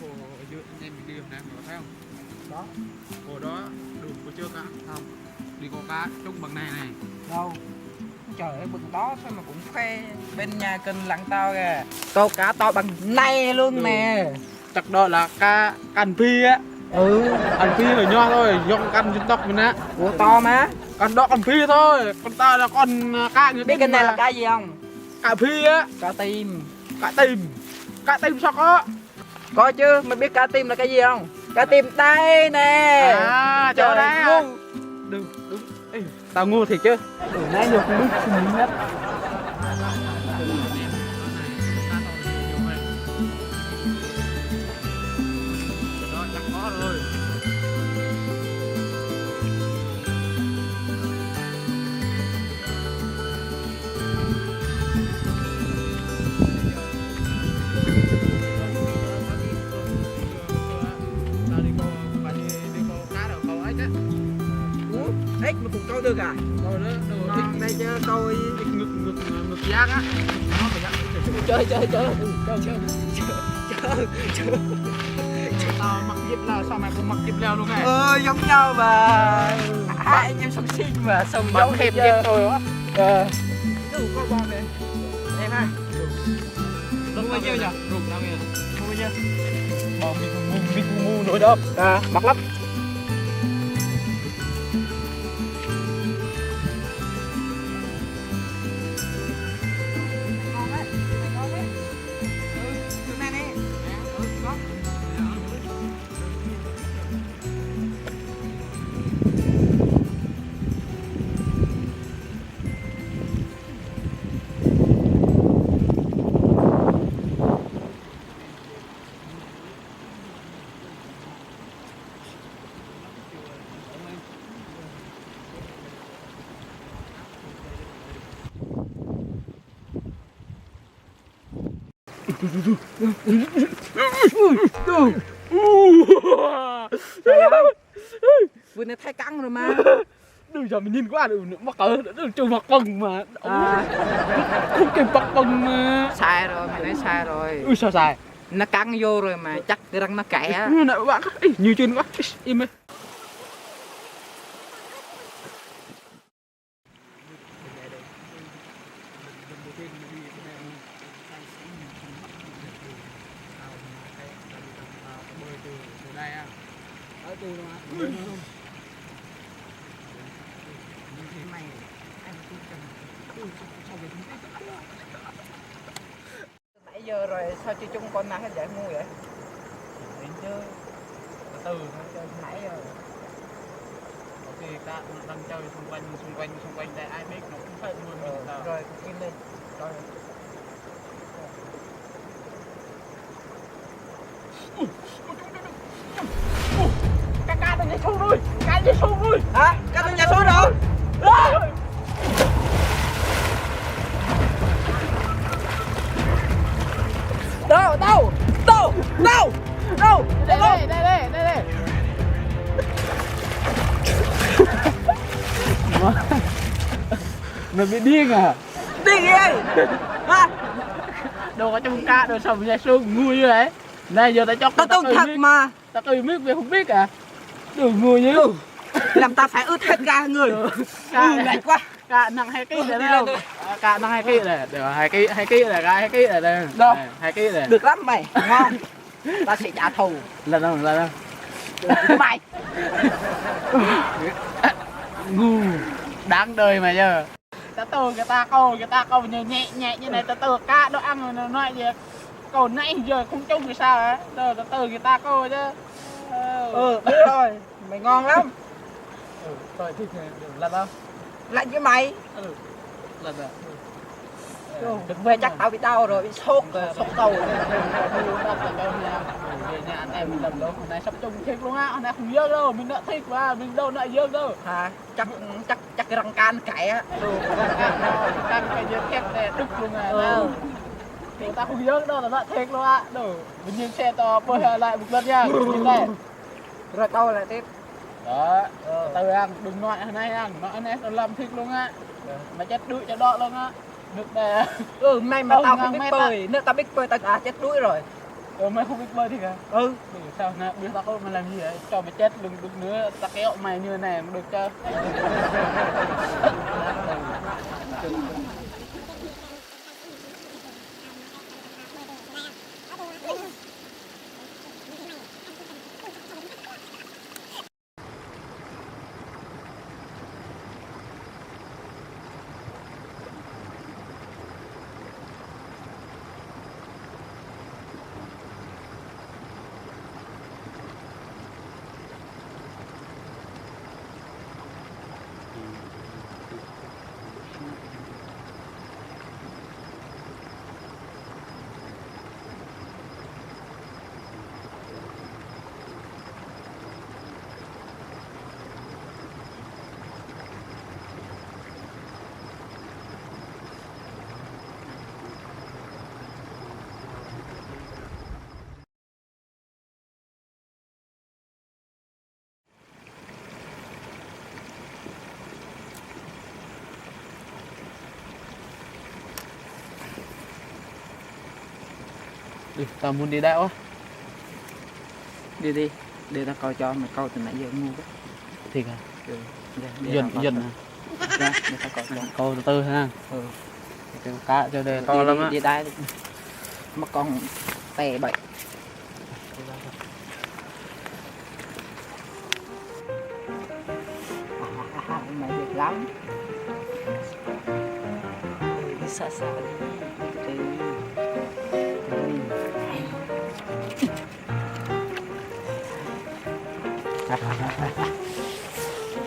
hồ dưới anh em mình đi hôm nay có thấy không? Đó. Hồ đó đường có chưa cả không? Đi có cá trúc bằng này này. Đâu? Trời ơi bừng đó sao mà cũng khoe. Bên nhà kênh lặng tao kìa. Câu cá to bằng này luôn nè. Chắc đó là cá cành phi á. Cành phi ở nho thôi, dòng cành dân tộc mình á. Ủa to má. Còn đó cành phi thôi, còn ta là con cá người Biết cái này là cá gì không? cá phi á. Cá tim. Cá tìm. Cá tìm sao có? Có chứ, mày biết cá tim là cái gì không? Cá tim đây nè. À, chỗ đấy à. Đúng. Ê, tao ngu thiệt chứ. Nãy giờ không biết gì hết. Đó, chắc có rồi. Ếch mà cũng câu được à? Rồi đó, đồ thích Đây chứ câu ngực giác á. Nó phải dắt. chơi. Tao mặc dép là sao mày cũng mặc dép leo luôn này. Giống nhau mà. Hai anh em song sinh mà song giống thêm dép thôi á. Đủ có bom này. Em ha. Đúng bao nhiêu nhỉ? Rụng tao nghe. Mua bao nhiêu? Bom mình cũng ngu nổi đâu. Mặc lắm. Vừa này thay căng rồi mà. Đừng giờ mình nhìn quá đừng mắc cỡ đừng trừ mặt bần mà. Không kịp mặt bần mà. Sai rồi, mày nói sai rồi. Ui sao sai? Nó căng vô rồi mà chắc cái răng nó kẻ. Này bạn nhiều chuyện quá. Im đi. Nãy giờ rồi sao chơi chung con nào hết giải ngu vậy? Đến chứ. Từ thôi chơi Nãy giờ. Ok ta đang chơi xung quanh đây ai biết nó cũng phải luôn mình tao. Rồi im đi. Rồi. Cá nó nhảy xuống rồi. Cá nhảy xuống rồi. Hả? Cá tôi nhà số đâu? Đâu? Đây. Mày bị điên à? Điên gì? Hả? Đâu có trong cá đâu sao mà nhảy xuống ngu như vậy? Này giờ tao cho Tao tung thật mà. Tao cười biết mày không biết à? Đừng ngu như. Làm tao phải ướt hết cả người. Lạnh quá. Cá nặng 2 kg này đâu? Cá nặng 2 kg này, được 2 kg này, cá 2 kg này đây. Đâu? 2 kg này. Được lắm mày, ngon. Tao sẽ trả thù. Lần đâu. Mày. Ngu. Đáng đời mà giờ. Tao từ người ta câu nhẹ như này, tao từ cá nó ăn rồi nó nói gì. Câu nãy giờ không trông thì sao hả? Tao từ người ta câu chứ. Biết rồi. Mày ngon lắm. Thôi thì lần đâu? Lạnh với mày. Lần rồi. Đừng về chắc tao bị đau rồi, bị sốt cầu. Về nhà anh em mình làm đâu, hôm nay sắp chung thiệt luôn á, hôm nay không dơ đâu, mình đã thiệt mà, mình đâu nợ dơ đâu. Hả? Chắc cái răng can cãi á. Can cái dơ thép này đứt luôn à. Người ta không dơ đâu là nợ thiệt luôn á. Đồ, mình nhìn xe to bơi lại một lần nha, nhìn đây. Rồi tao lại tiếp. Đó, tao ăn, đừng nói hôm nay ăn, nói anh em làm thiệt luôn á. Mà chết đuổi cho đọ luôn á. Nước đây. May mà tao không biết bơi, nếu tao biết bơi tao đã chết đuối rồi. Mày không biết bơi thì cả. Ừ. Sao nè, biết tao không mà làm gì vậy? Cho mày chết đừng đừng nữa, tao kéo mày như này mà được chưa? Đi, tao muốn đi đảo á. Đi đi, để tao coi cho mày coi từ nãy giờ ngu quá. Thiệt à? Ừ. Dần à? Ra, để tao coi cho. Câu từ từ ha. Ừ. Cái cá cho đây Đi, to lắm đi, á. đi đai đi. Mà con tè bậy. Mày được lắm. Đi xa xa đi.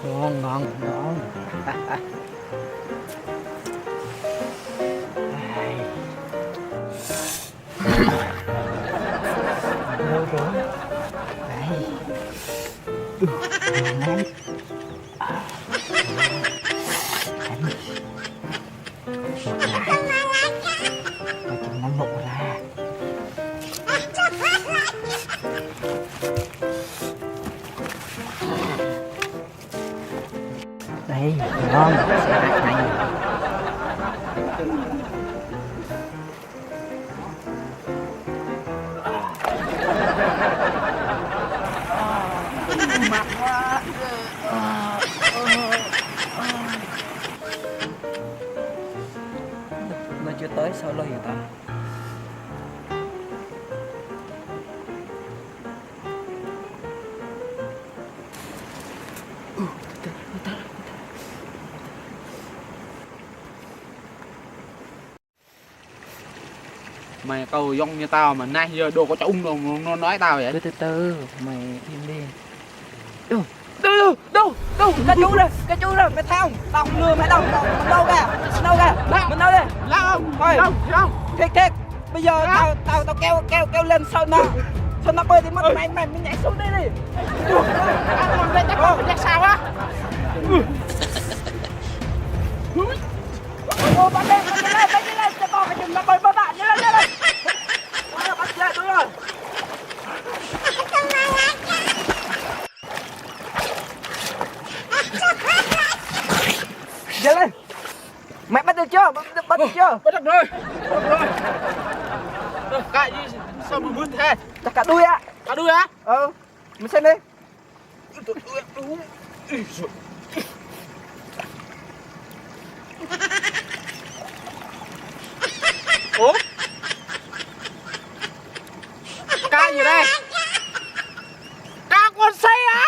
Ngon ngon ngon. Đâu rồi? Đây. Ngon. Nó nổ ra. Đây, ngon. Này. Mặn quá. Nó chưa tới sao lâu vậy ta? Mày câu giống như tao mà nay giờ đồ có trông đâu nó nói tao vậy. Từ từ, mày im đi. Đâu, cá chú đây, mày thấy không? Tao không lừa mày đâu, mình đâu kìa, mình đâu đây? Lao không? Thôi. Không. Thiệt, bây giờ tao kêu lên sao nó bơi thì mất mày nhảy xuống đi đi. Ăn còn đây chắc không chắc sao á. Ô, bắt lên, cho con cái chừng nó bơi bạn, nhanh lên. Nó bắt lại tôi rồi. Nhanh lên. Mày bắt được chưa? Bắt được chưa? Bắt được rồi. Cái gì sao mà vươn thế? Chắc cả đuôi á. Cả đuôi á? Mày xem đi. Ủa? Cá gì đây? Cá con xe á?